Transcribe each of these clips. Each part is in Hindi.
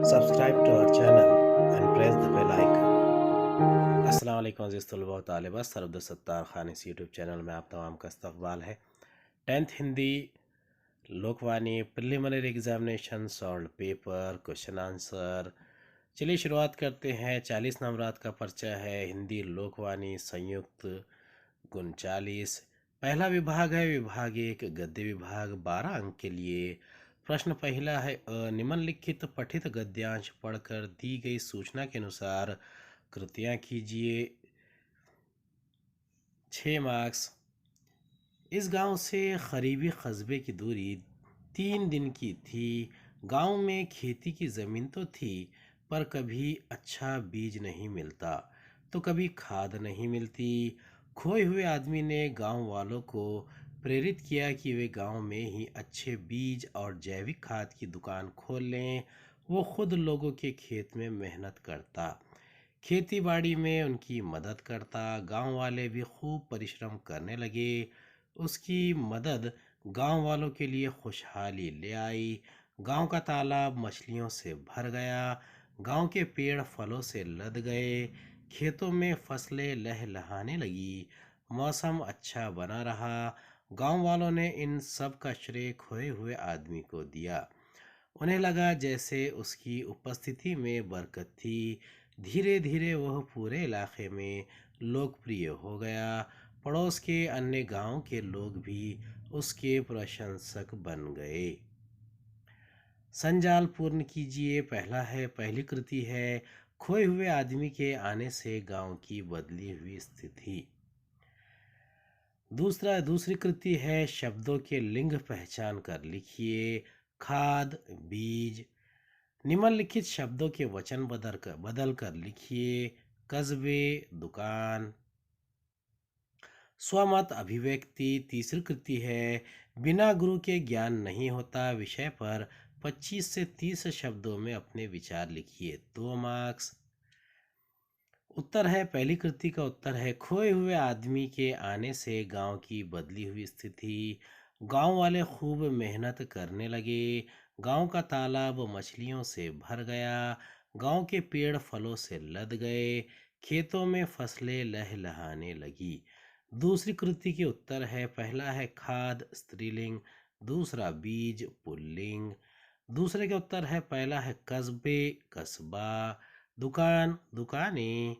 Subscribe to our channel and press the bell icon. अस्सलाम वालेकुम अज़ीज़ तलबा व तालिबात। सरअब्द सत्तार खान इस यूट्यूब चैनल में आप तमाम का इस्तकबाल है। 10th Hindi Lokvani preliminary examination solve paper question answer. चलिए शुरुआत करते हैं। 40 नंबरात का पर्चा है हिंदी लोकवाणी संयुक्त गुण 40। पहला विभाग है विभाग एक गद्य विभाग 12 अंक के लिए। प्रश्न पहला है निम्नलिखित पठित गद्यांश पढ़कर दी गई सूचना के अनुसार कृतियाँ कीजिए। 6 मार्क्स। इस गांव से करीबी कस्बे की दूरी 3 दिन की थी। गांव में खेती की ज़मीन तो थी पर कभी अच्छा बीज नहीं मिलता तो कभी खाद नहीं मिलती। खोए हुए आदमी ने गांव वालों को प्रेरित किया कि वे गांव में ही अच्छे बीज और जैविक खाद की दुकान खोल लें। वो खुद लोगों के खेत में मेहनत करता, खेती बाड़ी में उनकी मदद करता। गांव वाले भी खूब परिश्रम करने लगे। उसकी मदद गांव वालों के लिए खुशहाली ले आई। गांव का तालाब मछलियों से भर गया। गांव के पेड़ फलों से लद गए। खेतों में फसलें लहलहाने लगी। मौसम अच्छा बना रहा। गांव वालों ने इन सब का श्रेय खोए हुए आदमी को दिया। उन्हें लगा जैसे उसकी उपस्थिति में बरकत थी। धीरे धीरे वह पूरे इलाके में लोकप्रिय हो गया। पड़ोस के अन्य गांव के लोग भी उसके प्रशंसक बन गए। संजाल पूर्ण कीजिए। पहली कृति है खोए हुए आदमी के आने से गांव की बदली हुई स्थिति। दूसरी कृति है शब्दों के लिंग पहचान कर लिखिए। खाद, बीज। निम्नलिखित शब्दों के वचन बदल कर लिखिए। कस्बे, दुकान। स्वमत अभिव्यक्ति। तीसरी कृति है बिना गुरु के ज्ञान नहीं होता विषय पर 25 से 30 शब्दों में अपने विचार लिखिए। 2 मार्क्स। उत्तर है पहली कृति का उत्तर है खोए हुए आदमी के आने से गांव की बदली हुई स्थिति। गांव वाले खूब मेहनत करने लगे। गांव का तालाब मछलियों से भर गया। गांव के पेड़ फलों से लद गए। खेतों में फसलें लहलहाने लगी। दूसरी कृति के उत्तर है पहला है खाद स्त्रीलिंग, दूसरा बीज पुल्लिंग। दूसरे के उत्तर है पहला है कस्बे कस्बा, दुकान दुकानें।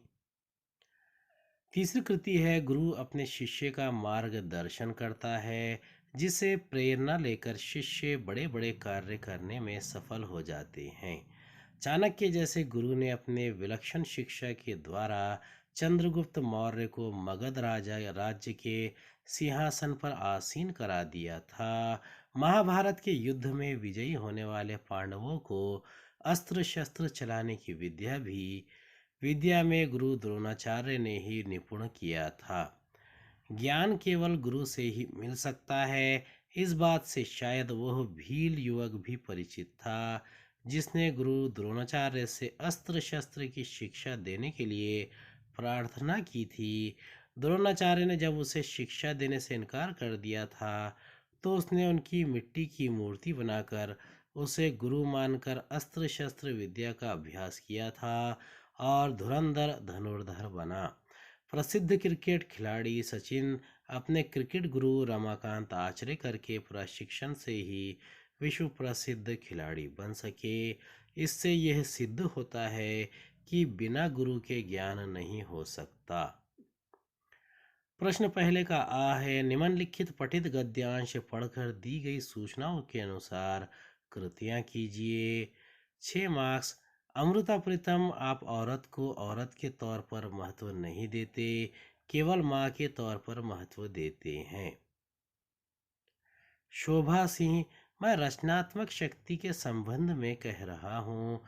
तीसरी कृति है गुरु अपने शिष्य का मार्गदर्शन करता है जिसे प्रेरणा लेकर शिष्य बड़े बड़े कार्य करने में सफल हो जाते हैं। चाणक्य जैसे गुरु ने अपने विलक्षण शिक्षा के द्वारा चंद्रगुप्त मौर्य को मगध राजा राज्य के सिंहासन पर आसीन करा दिया था। महाभारत के युद्ध में विजयी होने वाले पांडवों को अस्त्र शस्त्र चलाने की विद्या में गुरु द्रोणाचार्य ने ही निपुण किया था। ज्ञान केवल गुरु से ही मिल सकता है। इस बात से शायद वह भील युवक भी परिचित था जिसने गुरु द्रोणाचार्य से अस्त्र शस्त्र की शिक्षा देने के लिए प्रार्थना की थी। द्रोणाचार्य ने जब उसे शिक्षा देने से इनकार कर दिया था तो उसने उनकी मिट्टी की मूर्ति बनाकर उसे गुरु मानकर अस्त्र शस्त्र विद्या का अभ्यास किया था और धुरंधर धनुर्धर बना। प्रसिद्ध क्रिकेट खिलाड़ी सचिन अपने क्रिकेट गुरु रमाकांत आचरेकर के प्रशिक्षण से ही विश्व प्रसिद्ध खिलाड़ी बन सके। इससे यह सिद्ध होता है कि बिना गुरु के ज्ञान नहीं हो सकता। प्रश्न पहले का आ है निम्नलिखित पठित गद्यांश पढ़कर दी गई सूचनाओं के अनुसार कृतियाँ कीजिए। 6 मार्क्स। अमृता प्रीतम आप औरत को औरत के तौर पर महत्व नहीं देते, केवल माँ के तौर पर महत्व देते हैं। शोभा सिंह मैं रचनात्मक शक्ति के संबंध में कह रहा हूँ।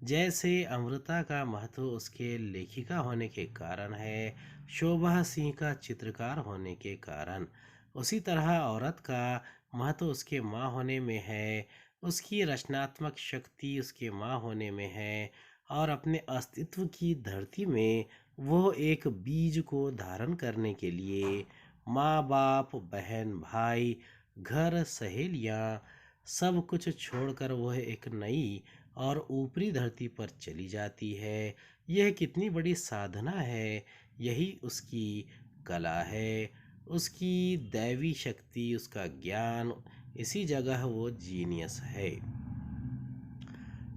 जैसे अमृता का महत्व उसके लेखिका होने के कारण है, शोभा सिंह का चित्रकार होने के कारण, उसी तरह औरत का महत्व उसके माँ होने में है। उसकी रचनात्मक शक्ति उसके माँ होने में है और अपने अस्तित्व की धरती में वो एक बीज को धारण करने के लिए माँ बाप बहन भाई घर सहेलियाँ सब कुछ छोड़कर वह एक नई और ऊपरी धरती पर चली जाती है। यह कितनी बड़ी साधना है। यही उसकी कला है, उसकी दैवी शक्ति, उसका ज्ञान। इसी जगह वो जीनियस है।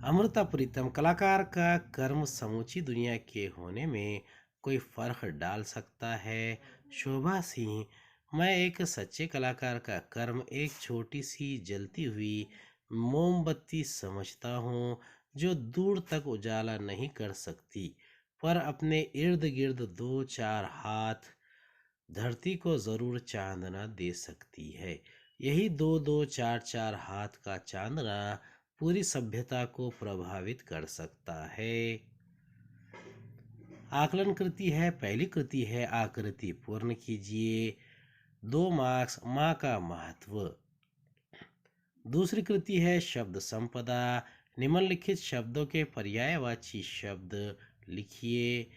अमृता प्रीतम, कलाकार का कर्म समूची दुनिया के होने में कोई फर्क डाल सकता है? शोभा सिंह, मैं एक सच्चे कलाकार का कर्म एक छोटी सी जलती हुई मोमबत्ती समझता हूँ, जो दूर तक उजाला नहीं कर सकती, पर अपने इर्द गिर्द दो चार हाथ धरती को जरूर चांदना दे सकती है। यही दो दो चार चार हाथ का चांदना पूरी सभ्यता को प्रभावित कर सकता है। आकलन कृति है, पहली कृति है आकृति पूर्ण कीजिए। 2 मार्क्स, माँ का महत्व। दूसरी कृति है शब्द संपदा। निम्नलिखित शब्दों के पर्यायवाची शब्द लिखिए।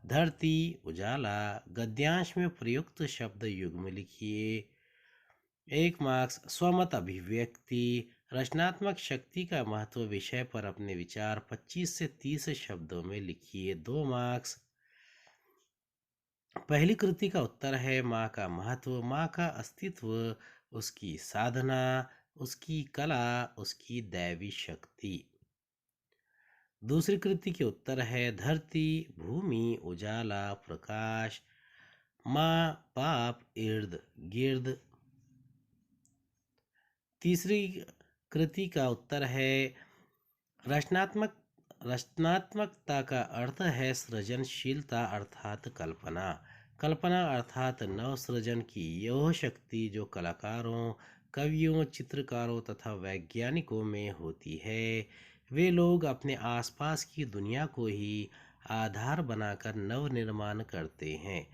धरती, उजाला। गद्यांश में प्रयुक्त शब्द युग्म लिखिए। 1 मार्क्स, स्वमत अभिव्यक्ति। रचनात्मक शक्ति का महत्व विषय पर अपने विचार 25 से 30 शब्दों में लिखिए। 2 मार्क्स। पहली कृति का उत्तर है माँ का महत्व, माँ का अस्तित्व, उसकी साधना, उसकी कला, उसकी दैवी शक्ति। दूसरी कृति के उत्तर है धरती, भूमि, उजाला, प्रकाश, माँ, पाप, इर्द गिर्द। तीसरी कृति का उत्तर है रचनात्मक। रचनात्मकता का अर्थ है सृजनशीलता अर्थात कल्पना। कल्पना अर्थात नव सृजन की यह शक्ति जो कलाकारों, कवियों, चित्रकारों तथा वैज्ञानिकों में होती है। वे लोग अपने आसपास की दुनिया को ही आधार बनाकर नव निर्माण करते हैं।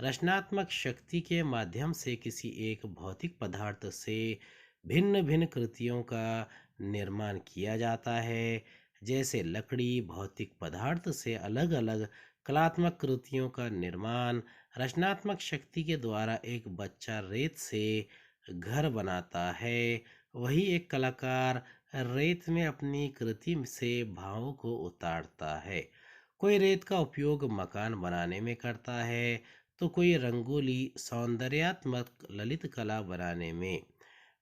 रचनात्मक शक्ति के माध्यम से किसी एक भौतिक पदार्थ से भिन्न भिन्न कृतियों का निर्माण किया जाता है। जैसे लकड़ी भौतिक पदार्थ से अलग अलग कलात्मक कृतियों का निर्माण। रचनात्मक शक्ति के द्वारा एक बच्चा रेत से घर बनाता है, वही एक कलाकार रेत में अपनी कृति से भावों को उतारता है। कोई रेत का उपयोग मकान बनाने में करता है, तो कोई रंगोली, सौंदर्यात्मक ललित कला बनाने में।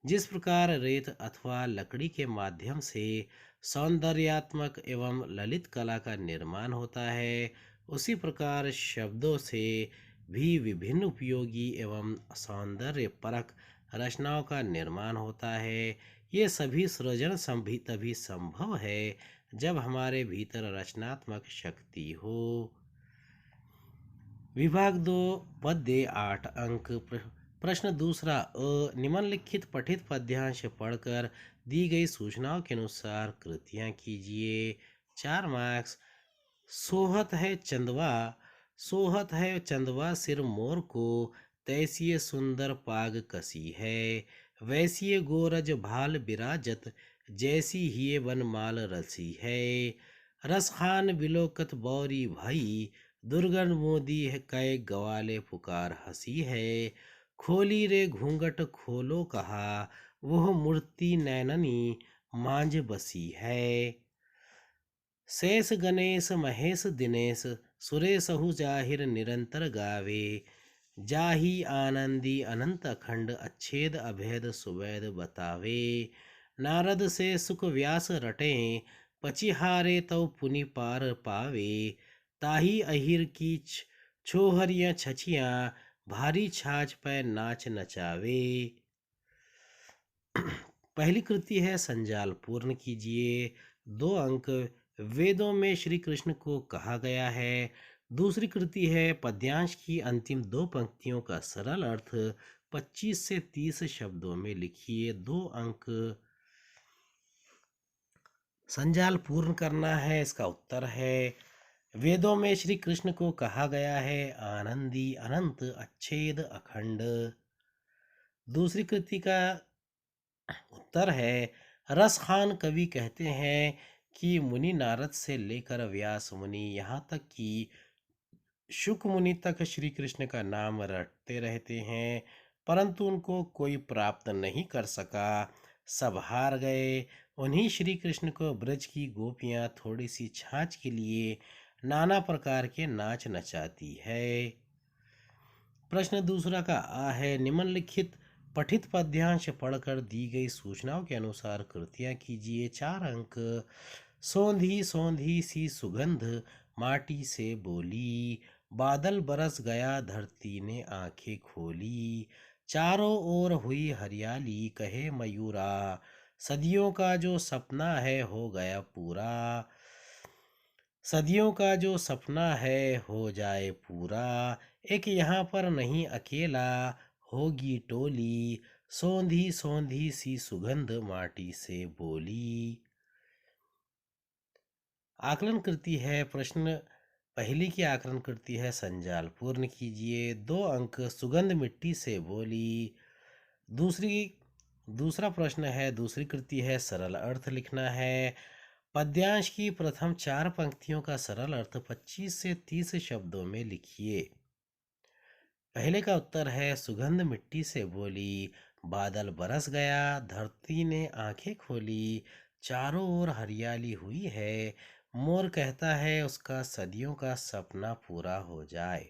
जिस प्रकार रेत अथवा लकड़ी के माध्यम से सौंदर्यात्मक एवं ललित कला का निर्माण होता है, उसी प्रकार शब्दों से भी विभिन्न उपयोगी एवं सौंदर्य परक रचनाओं का निर्माण होता है। ये सभी सृजन संभी तभी संभव है जब हमारे भीतर रचनात्मक शक्ति हो। विभाग 2, पद्य 8 अंक। प्रश्न दूसरा निम्नलिखित पठित पद्यांश पढ़कर दी गई सूचनाओं के अनुसार कृतियां कीजिए। 4 मार्क्स। सोहत है चंदवा, सोहत है चंदवा सिर मोर को, तैसिए सुंदर पाग कसी है, वैसिए गोरज भाल बिराजत, जैसी हिये बनमाल रसी है। रसखान बिलोकत बौरी भई, दुर्गन मोदी है कै गवाले पुकार हंसी है, खोली रे घूंघट खोलो कहा, वह मूर्ति नैननी मांझ बसी है। शेष गणेश महेश दिनेश, सुरेशहु जाहिर निरंतर गावे, जाहि आनंदी अनंत अखंड, अच्छेद अभेद सुवैद बतावे। नारद से सुख व्यास रटे, पचिहारे तव पुनि पार पावे, ताही अहिर की छोहरियाँ छछियाँ, भारी छाछ पै नाच नचावे। पहली कृति है संजाल पूर्ण कीजिए। 2 अंक। वेदों में श्री कृष्ण को कहा गया है। दूसरी कृति है पद्यांश की अंतिम 2 पंक्तियों का सरल अर्थ 25 से 30 शब्दों में लिखिए। 2 अंक। संजाल पूर्ण करना है, इसका उत्तर है वेदों में श्री कृष्ण को कहा गया है आनंदी, अनंत, अच्छेद, अखंड। दूसरी कृति का उत्तर है रस खान कवि कहते हैं कि मुनि नारद से लेकर व्यास मुनि यहाँ तक कि शुक मुनि तक श्री कृष्ण का नाम रटते रहते हैं, परंतु उनको कोई प्राप्त नहीं कर सका। सब हार गए। उन्हीं श्री कृष्ण को ब्रज की गोपियां थोड़ी सी छाछ के लिए नाना प्रकार के नाच नचाती है। प्रश्न दूसरा का आ है, निम्नलिखित पठित पद्यांश पढ़कर दी गई सूचनाओं के अनुसार कृतियां कीजिए। 4 अंक। सौंधी सौंधी सी सुगंध माटी से बोली, बादल बरस गया धरती ने आंखें खोली, चारों ओर हुई हरियाली कहे मयूरा, सदियों का जो सपना है हो गया पूरा, सदियों का जो सपना है हो जाए पूरा, एक यहाँ पर नहीं अकेला, होगी टोली, सौंधी सौंधी सी सुगंध माटी से बोली। आकलन करती है। प्रश्न पहली की आकलन करती है, संजाल पूर्ण कीजिए। 2 अंक। सुगंध मिट्टी से बोली। दूसरी दूसरा प्रश्न है, दूसरी कृति है, सरल अर्थ लिखना है। पद्यांश की प्रथम 4 पंक्तियों का सरल अर्थ 25 से 30 शब्दों में लिखिए। पहले का उत्तर है, सुगंध मिट्टी से बोली, बादल बरस गया धरती ने आंखें खोली, चारों ओर हरियाली हुई है, मोर कहता है उसका सदियों का सपना पूरा हो जाए।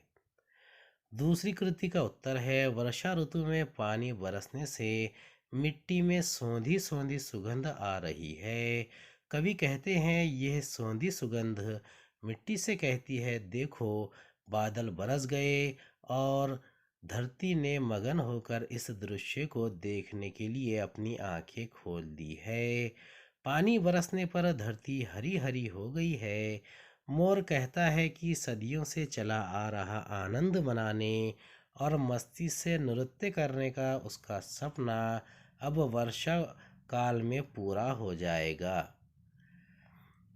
दूसरी कृति का उत्तर है, वर्षा ऋतु में पानी बरसने से मिट्टी में सौंधी सौंधी सुगंध आ रही है। कवि कहते हैं, यह सौंधी सुगंध मिट्टी से कहती है, देखो बादल बरस गए और धरती ने मगन होकर इस दृश्य को देखने के लिए अपनी आंखें खोल दी है। पानी बरसने पर धरती हरी हरी हो गई है। मोर कहता है कि सदियों से चला आ रहा आनंद मनाने और मस्ती से नृत्य करने का उसका सपना अब वर्षा काल में पूरा हो जाएगा।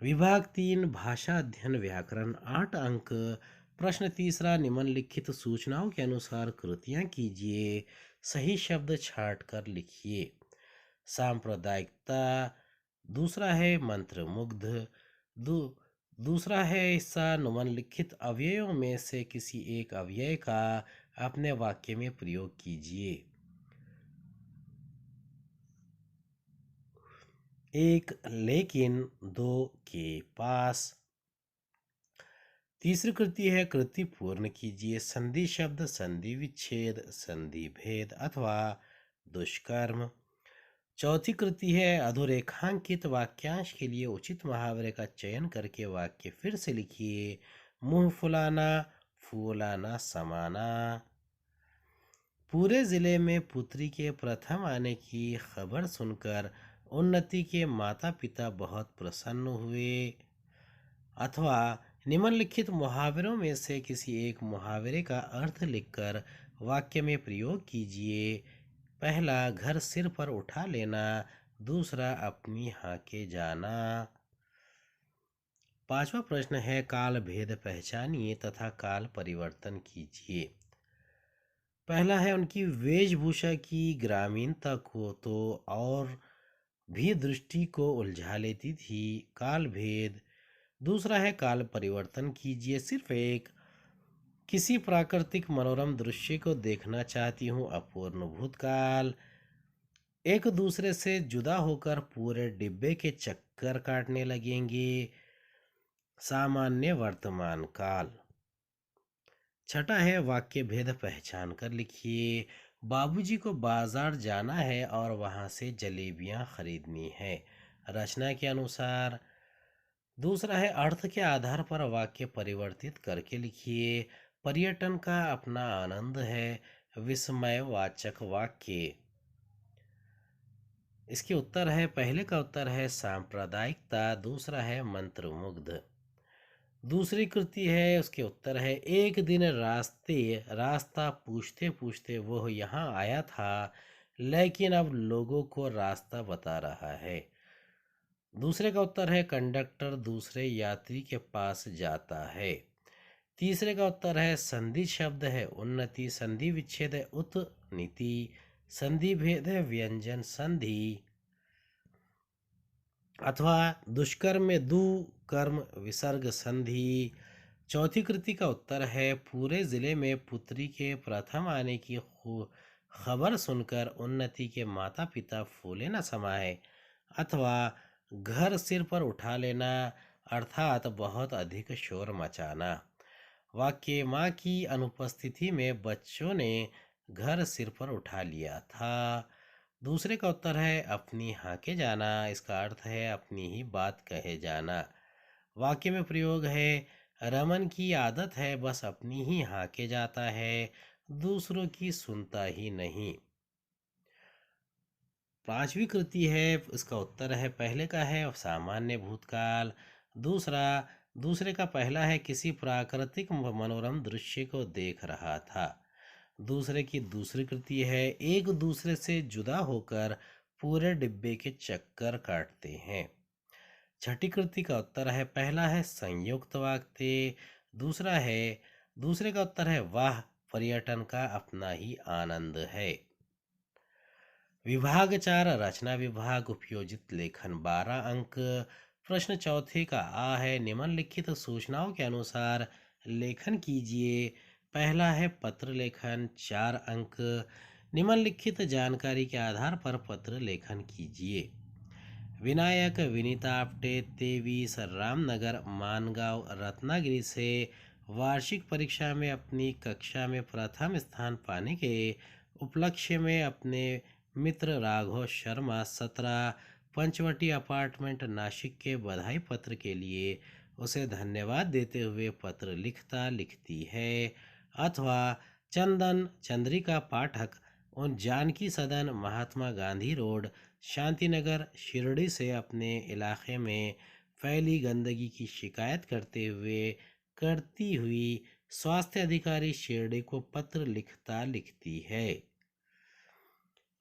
विभाग 3 भाषा अध्ययन व्याकरण 8 अंक। प्रश्न तीसरा, निम्नलिखित सूचनाओं के अनुसार कृतियां कीजिए। सही शब्द छाट कर लिखिए। सांप्रदायिकता। दूसरा है मंत्रमुग्ध। दू दूसरा है हिस्सा, निम्नलिखित अव्ययों में से किसी एक अव्यय का अपने वाक्य में प्रयोग कीजिए। 1 लेकिन, 2 के पास। तीसरी कृति है, कृति पूर्ण कीजिए। संधि शब्द, संधि विच्छेद, संधि भेद अथवा दुष्कर्म। चौथी कृति है, अधोरेखांकित वाक्यांश के लिए उचित मुहावरे का चयन करके वाक्य फिर से लिखिए। मुंह फुलाना, फूलाना समाना। पूरे जिले में पुत्री के प्रथम आने की खबर सुनकर उन्नति के माता पिता बहुत प्रसन्न हुए। अथवा निम्नलिखित मुहावरों में से किसी एक मुहावरे का अर्थ लिखकर वाक्य में प्रयोग कीजिए। पहला, घर सिर पर उठा लेना। दूसरा, अपनी हाके जाना। पांचवा प्रश्न है, काल भेद पहचानिए तथा काल परिवर्तन कीजिए। पहला है, उनकी वेशभूषा की ग्रामीणता को तो और भी दृष्टि को उलझा लेती थी, काल भेद। दूसरा है, काल परिवर्तन कीजिए। सिर्फ एक किसी प्राकृतिक मनोरम दृश्य को देखना चाहती हूँ, अपूर्ण भूतकाल। एक दूसरे से जुदा होकर पूरे डिब्बे के चक्कर काटने लगेंगे, सामान्य वर्तमान काल। छठा है, वाक्य भेद पहचान कर लिखिए। बाबूजी को बाजार जाना है और वहां से जलेबियां खरीदनी है, रचना के अनुसार। दूसरा है, अर्थ के आधार पर वाक्य परिवर्तित करके लिखिए। पर्यटन का अपना आनंद है, विस्मयवाचक वाक्य। इसके उत्तर है, पहले का उत्तर है सांप्रदायिकता, दूसरा है मंत्रमुग्ध। दूसरी कृति है, उसके उत्तर है, एक दिन रास्ता पूछते पूछते वह यहाँ आया था, लेकिन अब लोगों को रास्ता बता रहा है। दूसरे का उत्तर है, कंडक्टर दूसरे यात्री के पास जाता है। तीसरे का उत्तर है, संधि शब्द है उन्नति, संधि विच्छेद है उत्नीति, संधि भेद है व्यंजन संधि। अथवा दुष्कर्म में दु कर्म विसर्ग संधि। चौथी कृति का उत्तर है, पूरे जिले में पुत्री के प्रथम आने की खबर सुनकर उन्नति के माता पिता फूले न समाये, अथवा घर सिर पर उठा लेना, अर्थात बहुत अधिक शोर मचाना। वाक्य माँ की अनुपस्थिति में बच्चों ने घर सिर पर उठा लिया था। दूसरे का उत्तर है अपनी हाँके जाना। इसका अर्थ है अपनी ही बात कहे जाना। वाक्य में प्रयोग है रमन की आदत है बस अपनी ही हाँके जाता है, दूसरों की सुनता ही नहीं। पांचवी कृति है, इसका उत्तर है पहले का है सामान्य भूतकाल। दूसरा दूसरे का पहला है किसी प्राकृतिक मनोरम दृश्य को देख रहा था। दूसरे की दूसरी कृति है एक दूसरे से जुदा होकर पूरे डिब्बे के चक्कर काटते हैं। छठी कृति का उत्तर है पहला है संयुक्त वाक्य। दूसरा है दूसरे का उत्तर है वाह, पर्यटन का अपना ही आनंद है। विभाग 4 रचना विभाग उपयोजित लेखन 12 अंक। प्रश्न चौथे का आ है निम्नलिखित सूचनाओं के अनुसार लेखन कीजिए। पहला है पत्र लेखन 4 अंक। निम्नलिखित जानकारी के आधार पर पत्र लेखन कीजिए। विनायक विनीता आप्टे 23 रामनगर मानगांव रत्नागिरी से वार्षिक परीक्षा में अपनी कक्षा में प्रथम स्थान पाने के उपलक्ष्य में अपने मित्र राघव शर्मा 17 पंचवटी अपार्टमेंट नासिक के बधाई पत्र के लिए उसे धन्यवाद देते हुए पत्र लिखता लिखती है। अथवा चंदन चंद्रिका पाठक उन जानकी सदन महात्मा गांधी रोड शांतिनगर शिरडी से अपने इलाके में फैली गंदगी की शिकायत करती हुई स्वास्थ्य अधिकारी शिरडी को पत्र लिखता लिखती है।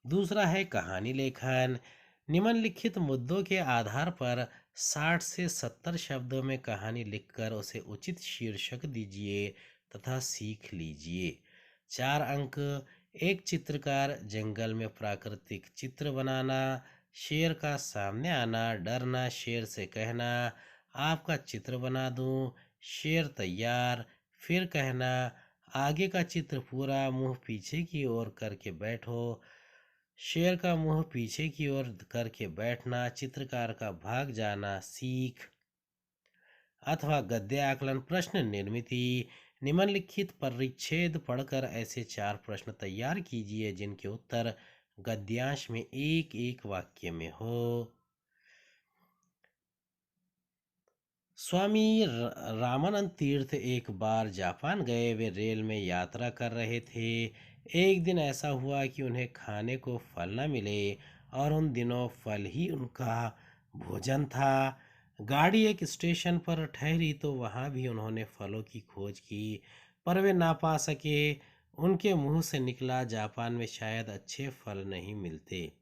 दूसरा है कहानी लेखन। निम्नलिखित मुद्दों के आधार पर 60 से 70 शब्दों में कहानी लिखकर उसे उचित शीर्षक दीजिए तथा सीख लीजिए। 4 अंक। एक चित्रकार जंगल में प्राकृतिक चित्र बनाना, शेर का सामने आना, डरना, शेर से कहना आपका चित्र बना दूं, शेर तैयार, फिर कहना आगे का चित्र पूरा मुंह पीछे की ओर करके बैठो, शेर का मुंह पीछे की ओर करके बैठना, चित्रकार का भाग जाना सीख। अथवा गद्य आकलन प्रश्न निर्मिति। निम्नलिखित परिच्छेद पढ़कर ऐसे 4 प्रश्न तैयार कीजिए जिनके उत्तर गद्यांश में एक एक वाक्य में हो। स्वामी रामानंद तीर्थ एक बार जापान गए। वे रेल में यात्रा कर रहे थे। एक दिन ऐसा हुआ कि उन्हें खाने को फल न मिले और उन दिनों फल ही उनका भोजन था। गाड़ी एक स्टेशन पर ठहरी तो वहाँ भी उन्होंने फलों की खोज की, पर वे ना पा सके। उनके मुंह से निकला जापान में शायद अच्छे फल नहीं मिलते।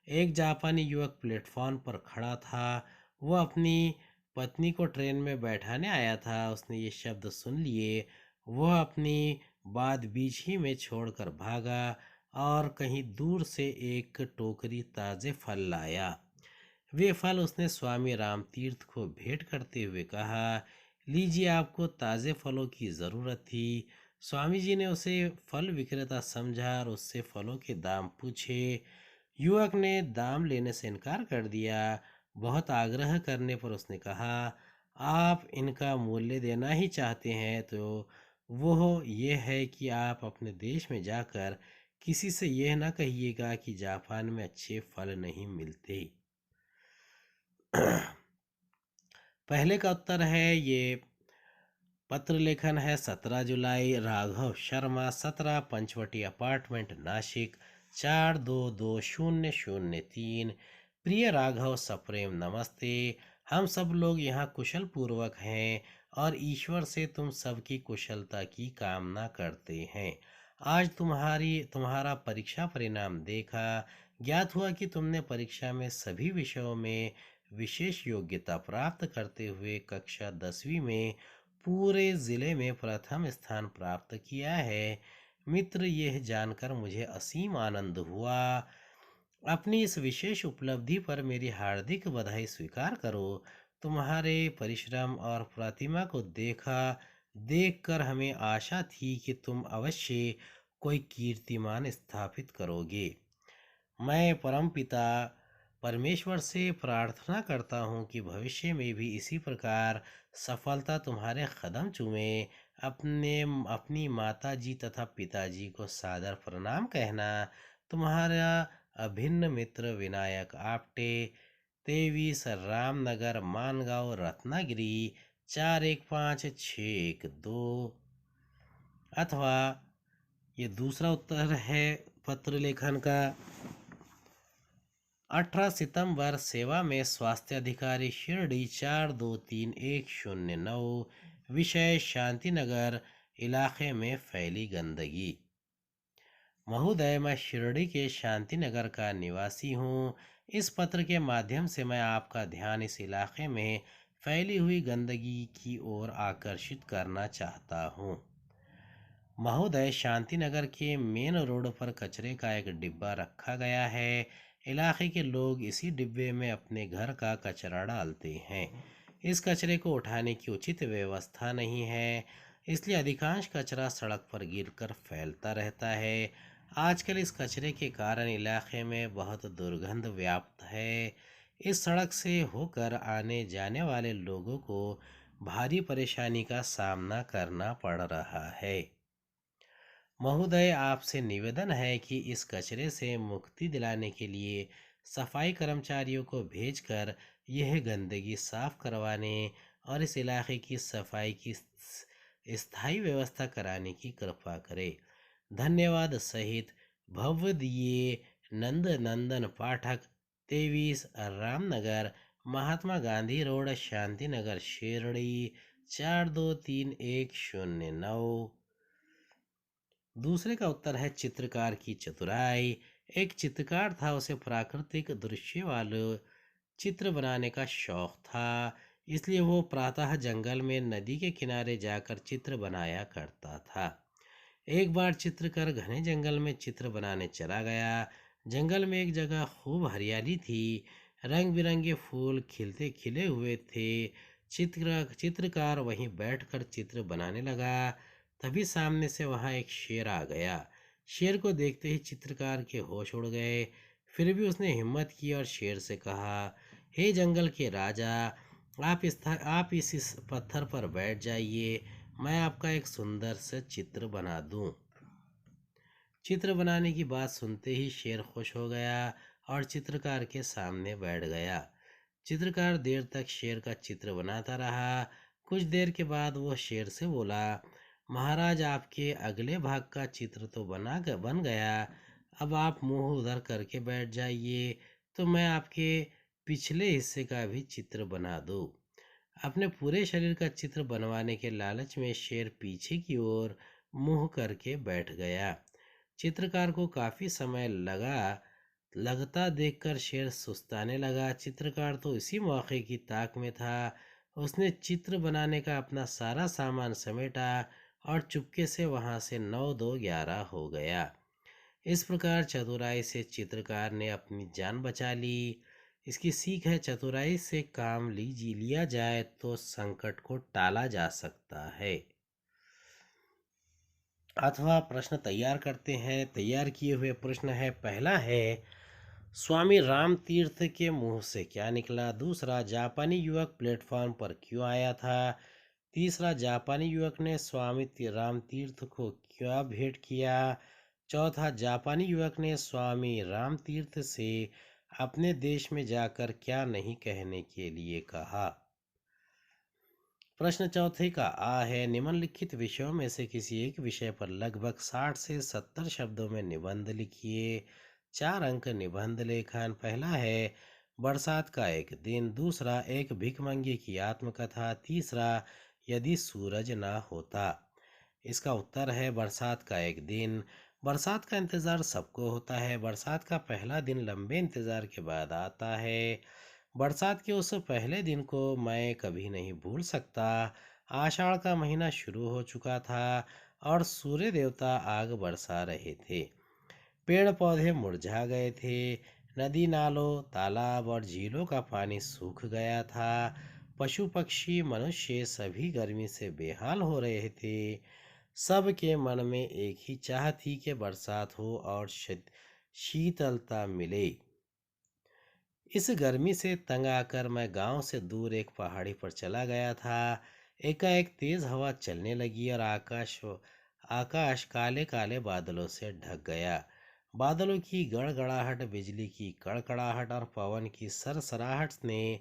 एक जापानी युवक प्लेटफॉर्म पर खड़ा था। वह अपनी पत्नी को ट्रेन में बैठाने आया था। उसने ये शब्द सुन लिए। वह अपनी बात बीच ही में छोड़कर भागा और कहीं दूर से एक टोकरी ताज़े फल लाया। वे फल उसने स्वामी राम तीर्थ को भेंट करते हुए कहा, लीजिए, आपको ताज़े फलों की ज़रूरत थी। स्वामी जी ने उसे फल विक्रेता समझा और उससे फलों के दाम पूछे। युवक ने दाम लेने से इनकार कर दिया। बहुत आग्रह करने पर उसने कहा, आप इनका मूल्य देना ही चाहते हैं तो वो ये है कि आप अपने देश में जाकर किसी से यह ना कहिएगा कि जापान में अच्छे फल नहीं मिलते। पहले का उत्तर है ये पत्र लेखन है 17 जुलाई राघव शर्मा 17 पंचवटी अपार्टमेंट नासिक 422003। प्रिय राघव, सप्रेम नमस्ते। हम सब लोग यहाँ कुशल पूर्वक हैं और ईश्वर से तुम सबकी कुशलता की कामना करते हैं। आज तुम्हारा परीक्षा परिणाम देखा। ज्ञात हुआ कि तुमने परीक्षा में सभी विषयों में विशेष योग्यता प्राप्त करते हुए कक्षा 10वीं में पूरे जिले में प्रथम स्थान प्राप्त किया है। मित्र, यह जानकर मुझे असीम आनंद हुआ। अपनी इस विशेष उपलब्धि पर मेरी हार्दिक बधाई स्वीकार करो। तुम्हारे परिश्रम और प्रतिभा को देखकर हमें आशा थी कि तुम अवश्य कोई कीर्तिमान स्थापित करोगे। मैं परमपिता परमेश्वर से प्रार्थना करता हूँ कि भविष्य में भी इसी प्रकार सफलता तुम्हारे कदम चूमे। अपने अपनी माता जी तथा पिताजी को सादर प्रणाम कहना। तुम्हारा अभिन्न मित्र विनायक आपटे, 23 रामनगर मानगांव रत्नागिरी 415612। अथवा ये दूसरा उत्तर है पत्र लेखन का। 18 सितंबर सेवा में स्वास्थ्य अधिकारी शिरडी 423109। विषय शांति नगर इलाके में फैली गंदगी। महोदय, मैं शिरडी के शांति नगर का निवासी हूँ। इस पत्र के माध्यम से मैं आपका ध्यान इस इलाके में फैली हुई गंदगी की ओर आकर्षित करना चाहता हूँ। महोदय, शांति नगर के मेन रोड पर कचरे का एक डिब्बा रखा गया है। इलाके के लोग इसी डिब्बे में अपने घर का कचरा डालते हैं। इस कचरे को उठाने की उचित व्यवस्था नहीं है, इसलिए अधिकांश कचरा सड़क पर गिरकर फैलता रहता है। आजकल इस कचरे के कारण इलाके में बहुत दुर्गंध व्याप्त है। इस सड़क से होकर आने जाने वाले लोगों को भारी परेशानी का सामना करना पड़ रहा है। महोदय, आपसे निवेदन है कि इस कचरे से मुक्ति दिलाने के लिए सफाई कर्मचारियों को भेजकर यह गंदगी साफ करवाने और इस इलाके की सफाई की स्थायी व्यवस्था कराने की कृपा करें। धन्यवाद सहित भव्य दिए नंद नंदन पाठक, 23 रामनगर महात्मा गांधी रोड शांति नगर शिरडी 423109। दूसरे का उत्तर है चित्रकार की चतुराई। एक चित्रकार था, उसे प्राकृतिक दृश्य वाले चित्र बनाने का शौक था, इसलिए वो प्रातः जंगल में नदी के किनारे जाकर चित्र बनाया करता था। एक बार चित्रकार घने जंगल में चित्र बनाने चला गया। जंगल में एक जगह खूब हरियाली थी, रंग बिरंगे फूल खिलते खिले हुए थे। चित्रकार वहीं बैठकर चित्र बनाने लगा। तभी सामने से वहां एक शेर आ गया। शेर को देखते ही चित्रकार के होश उड़ गए। फिर भी उसने हिम्मत की और शेर से कहा, हे जंगल के राजा, आप इस पत्थर पर बैठ जाइए, मैं आपका एक सुंदर सा चित्र बना दूं। चित्र बनाने की बात सुनते ही शेर खुश हो गया और चित्रकार के सामने बैठ गया। चित्रकार देर तक शेर का चित्र बनाता रहा। कुछ देर के बाद वो शेर से बोला, महाराज, आपके अगले भाग का चित्र तो बन गया। अब आप मुंह उधर करके बैठ जाइए तो मैं आपके पिछले हिस्से का भी चित्र बना दूं। अपने पूरे शरीर का चित्र बनवाने के लालच में शेर पीछे की ओर मुंह करके बैठ गया। चित्रकार को काफी समय लगता देखकर शेर सुस्ताने लगा। चित्रकार तो इसी मौके की ताक में था। उसने चित्र बनाने का अपना सारा सामान समेटा और चुपके से वहां से 9-2-11 हो गया। इस प्रकार चतुराई से चित्रकार ने अपनी जान बचा ली। इसकी सीख है, चतुराई से काम लिया जाए तो संकट को टाला जा सकता है। अथवा प्रश्न तैयार करते हैं। तैयार किए हुए प्रश्न है, पहला है स्वामी राम तीर्थ के मुंह से क्या निकला। दूसरा, जापानी युवक प्लेटफॉर्म पर क्यों आया था। तीसरा, जापानी युवक ने स्वामी राम तीर्थ को क्या भेंट किया। चौथा, जापानी युवक ने स्वामी राम तीर्थ से अपने देश में जाकर क्या नहीं कहने के लिए कहा। प्रश्न चौथे का आ है, निम्नलिखित विषयों में से किसी एक विषय पर लगभग 60 से 70 शब्दों में निबंध लिखिए। 4 अंक निबंध लेखन। पहला है बरसात का एक दिन। दूसरा, एक भिखमंगे की आत्मकथा। तीसरा, यदि सूरज ना होता। इसका उत्तर है बरसात का एक दिन। बरसात का इंतज़ार सबको होता है। बरसात का पहला दिन लंबे इंतज़ार के बाद आता है। बरसात के उस पहले दिन को मैं कभी नहीं भूल सकता। आषाढ़ का महीना शुरू हो चुका था और सूर्य देवता आग बरसा रहे थे। पेड़ पौधे मुरझा गए थे। नदी नालों, तालाब और झीलों का पानी सूख गया था। पशु पक्षी मनुष्य सभी गर्मी से बेहाल हो रहे थे। सबके मन में एक ही चाह थी कि बरसात हो और शीतलता मिले। इस गर्मी से तंग आकर मैं गांव से दूर एक पहाड़ी पर चला गया था। एकाएक तेज हवा चलने लगी और आकाश आकाश काले काले बादलों से ढक गया। बादलों की गड़गड़ाहट, बिजली की कड़कड़ाहट और पवन की सरसराहट ने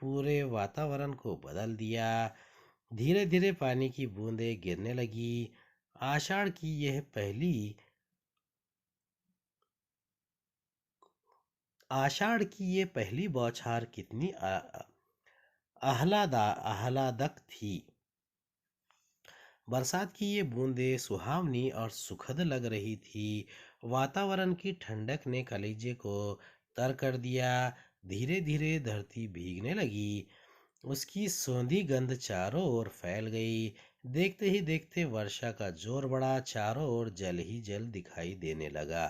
पूरे वातावरण को बदल दिया। धीरे धीरे पानी की बूंदें गिरने लगी। आषाढ़ की यह पहली आषाढ़ की ये पहली बौछार कितनी आह्लादक थी। बरसात की ये बूंदें सुहावनी और सुखद लग रही थी। वातावरण की ठंडक ने कलेजे को तर कर दिया। धीरे धीरे धरती भीगने लगी। उसकी सौंधी गंध चारों ओर फैल गई। देखते ही देखते वर्षा का जोर बढ़ा। चारों ओर जल ही जल दिखाई देने लगा।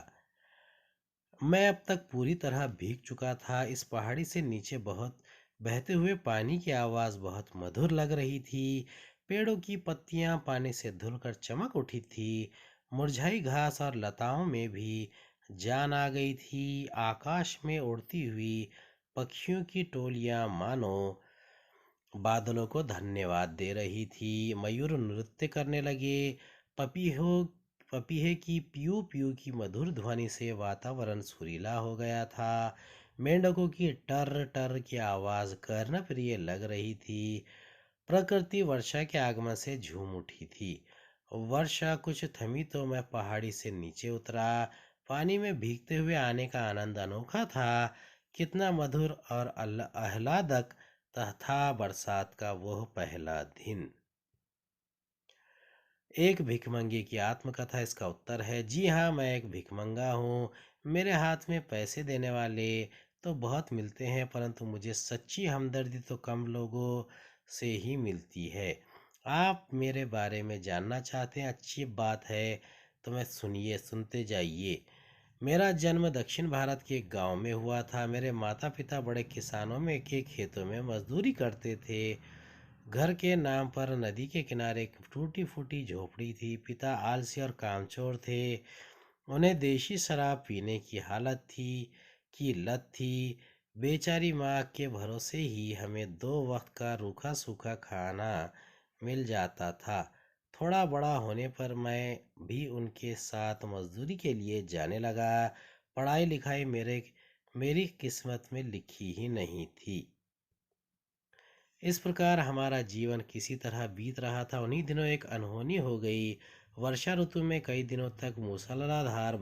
मैं अब तक पूरी तरह भीग चुका था। इस पहाड़ी से नीचे बहुत बहते हुए पानी की आवाज बहुत मधुर लग रही थी। पेड़ों की पत्तियां पानी से धुलकर चमक उठी थी। मुरझाई घास और लताओं में भी जान आ गई थी। आकाश में उड़ती हुई पक्षियों की टोलियां मानो बादलों को धन्यवाद दे रही थी। मयूर नृत्य करने लगे। पपीहों पपीहे की पीयू पीयू की मधुर ध्वनि से वातावरण सुरीला हो गया था। मेंढकों की टर टर की आवाज कर्णप्रिय लग रही थी। प्रकृति वर्षा के आगमन से झूम उठी थी। वर्षा कुछ थमी तो मैं पहाड़ी से नीचे उतरा। पानी में भीगते हुए आने का आनंद अनोखा था। कितना मधुर और आह्लादक था बरसात का वह पहला दिन। एक भिखमंगे की आत्मकथा इसका उत्तर है। जी हाँ, मैं एक भिखमंगा हूँ। मेरे हाथ में पैसे देने वाले तो बहुत मिलते हैं, परंतु मुझे सच्ची हमदर्दी तो कम लोगों से ही मिलती है। आप मेरे बारे में जानना चाहते हैं? अच्छी बात है, तो मैं सुनते जाइए। मेरा जन्म दक्षिण भारत के एक गांव में हुआ था। मेरे माता पिता बड़े किसानों में के खेतों में मजदूरी करते थे। घर के नाम पर नदी के किनारे एक टूटी फूटी झोपड़ी थी। पिता आलसी और कामचोर थे। उन्हें देशी शराब पीने की लत थी। बेचारी माँ के भरोसे ही हमें 2 वक्त का रूखा सूखा खाना मिल जाता था। थोड़ा बड़ा होने पर मैं भी उनके साथ मजदूरी के लिए जाने लगा। पढ़ाई लिखाई मेरी किस्मत में लिखी ही नहीं थी। इस प्रकार हमारा जीवन किसी तरह बीत रहा था। उन्हीं दिनों एक अनहोनी हो गई। वर्षा ऋतु में कई दिनों तक मूसलाधार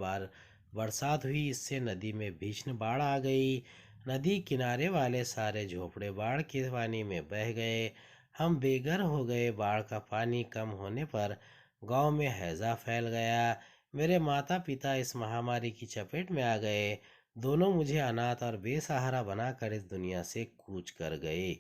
बरसात हुई। इससे नदी में भीषण बाढ़ आ गई। नदी किनारे वाले सारे झोपड़े बाढ़ के पानी में बह गए। हम बेघर हो गए। बाढ़ का पानी कम होने पर गांव में हैजा फैल गया। मेरे माता पिता इस महामारी की चपेट में आ गए। दोनों मुझे अनाथ और बेसहारा बनाकर इस दुनिया से कूच कर गए।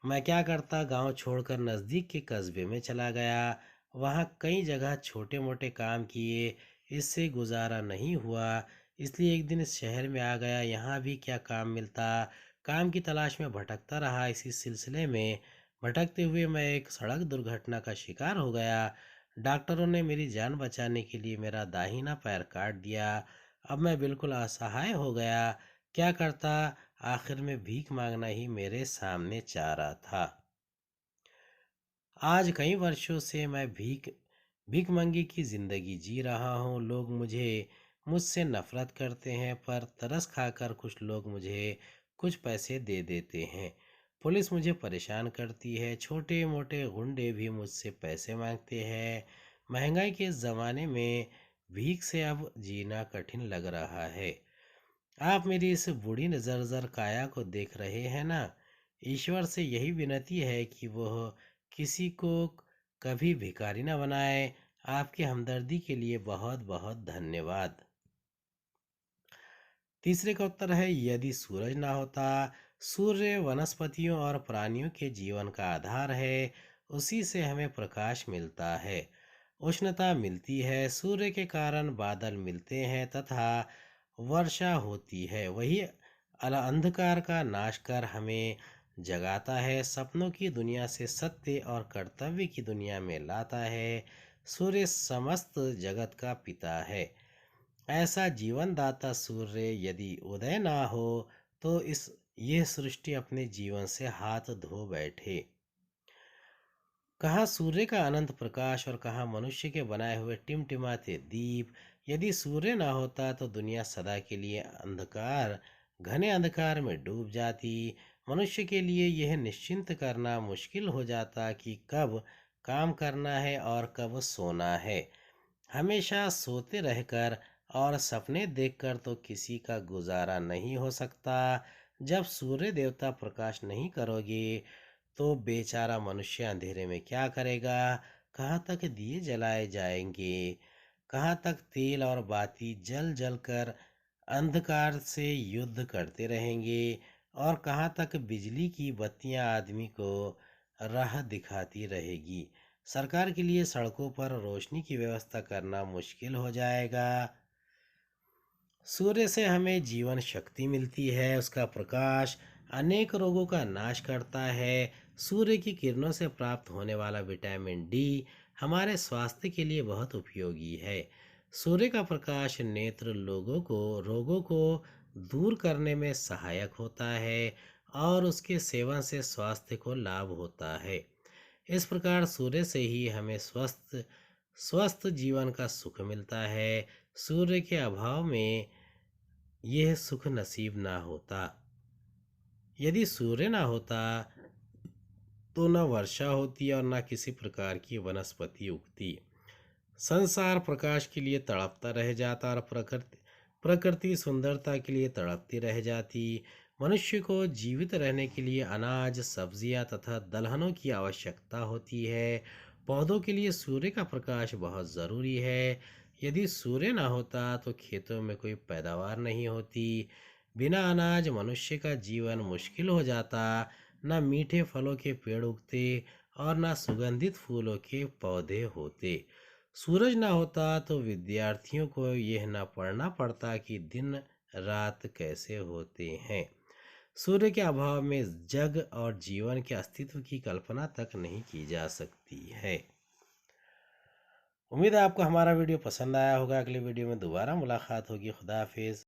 मैं क्या करता, गांव छोड़कर नज़दीक के कस्बे में चला गया। वहाँ कई जगह छोटे मोटे काम किए। इससे गुजारा नहीं हुआ, इसलिए एक दिन इस शहर में आ गया। यहाँ भी क्या काम मिलता। काम की तलाश में भटकता रहा। इसी सिलसिले में भटकते हुए मैं एक सड़क दुर्घटना का शिकार हो गया। डॉक्टरों ने मेरी जान बचाने के लिए मेरा दाहिना पैर काट दिया। अब मैं बिल्कुल असहाय हो गया। क्या करता। आखिर में भीख मांगना ही मेरे सामने चारा था। आज कई वर्षों से मैं भीखमंगी की जिंदगी जी रहा हूँ। लोग मुझसे नफरत करते हैं, पर तरस खाकर कुछ लोग मुझे कुछ पैसे दे देते हैं। पुलिस मुझे परेशान करती है। छोटे मोटे गुंडे भी मुझसे पैसे मांगते हैं। महंगाई के ज़माने में भीख से अब जीना कठिन लग रहा है। आप मेरी इस बूढ़ी जर्जर काया को देख रहे हैं ना। ईश्वर से यही विनती है कि वह किसी को कभी भिखारी न बनाए। आपकी हमदर्दी के लिए बहुत बहुत धन्यवाद। तीसरे का उत्तर है, यदि सूरज ना होता। सूर्य वनस्पतियों और प्राणियों के जीवन का आधार है। उसी से हमें प्रकाश मिलता है, उष्णता मिलती है। सूर्य के कारण बादल मिलते हैं तथा वर्षा होती है। वही अंधकार का नाश कर हमें जगाता है, सपनों की दुनिया से सत्य और कर्तव्य की दुनिया में लाता है। सूर्य समस्त जगत का पिता है। ऐसा जीवनदाता सूर्य यदि उदय ना हो तो इस यह सृष्टि अपने जीवन से हाथ धो बैठे। कहाँ सूर्य का अनंत प्रकाश और कहाँ मनुष्य के बनाए हुए टिमटिमाते दीप। यदि सूर्य ना होता तो दुनिया सदा के लिए अंधकार, घने अंधकार में डूब जाती। मनुष्य के लिए यह निश्चिंत करना मुश्किल हो जाता कि कब काम करना है और कब सोना है। हमेशा सोते रहकर और सपने देखकर तो किसी का गुजारा नहीं हो सकता। जब सूर्य देवता प्रकाश नहीं करोगे तो बेचारा मनुष्य अंधेरे में क्या करेगा? कहाँ तक दिए जलाए जाएंगे? कहाँ तक तेल और बाती जल जल कर अंधकार से युद्ध करते रहेंगे? और कहाँ तक बिजली की बत्तियां आदमी को राह दिखाती रहेगी? सरकार के लिए सड़कों पर रोशनी की व्यवस्था करना मुश्किल हो जाएगा। सूर्य से हमें जीवन शक्ति मिलती है। उसका प्रकाश अनेक रोगों का नाश करता है। सूर्य की किरणों से प्राप्त होने वाला विटामिन डी हमारे स्वास्थ्य के लिए बहुत उपयोगी है। सूर्य का प्रकाश नेत्र लोगों को रोगों को दूर करने में सहायक होता है और उसके सेवन से स्वास्थ्य को लाभ होता है। इस प्रकार सूर्य से ही हमें स्वस्थ स्वस्थ जीवन का सुख मिलता है। सूर्य के अभाव में यह सुख नसीब ना होता। यदि सूर्य ना होता तो न वर्षा होती और न किसी प्रकार की वनस्पति उगती। संसार प्रकाश के लिए तड़पता रह जाता और प्रकृति प्रकृति सुंदरता के लिए तड़पती रह जाती। मनुष्य को जीवित रहने के लिए अनाज, सब्जियां तथा दलहनों की आवश्यकता होती है। पौधों के लिए सूर्य का प्रकाश बहुत ज़रूरी है। यदि सूर्य ना होता तो खेतों में कोई पैदावार नहीं होती। बिना अनाज मनुष्य का जीवन मुश्किल हो जाता। न मीठे फलों के पेड़ उगते और न सुगंधित फूलों के पौधे होते। सूरज ना होता तो विद्यार्थियों को यह ना पढ़ना पड़ता कि दिन रात कैसे होते हैं। सूर्य के अभाव में जग और जीवन के अस्तित्व की कल्पना तक नहीं की जा सकती है। उम्मीद है आपको हमारा वीडियो पसंद आया होगा। अगले वीडियो में दोबारा मुलाकात होगी। खुदा हाफिज।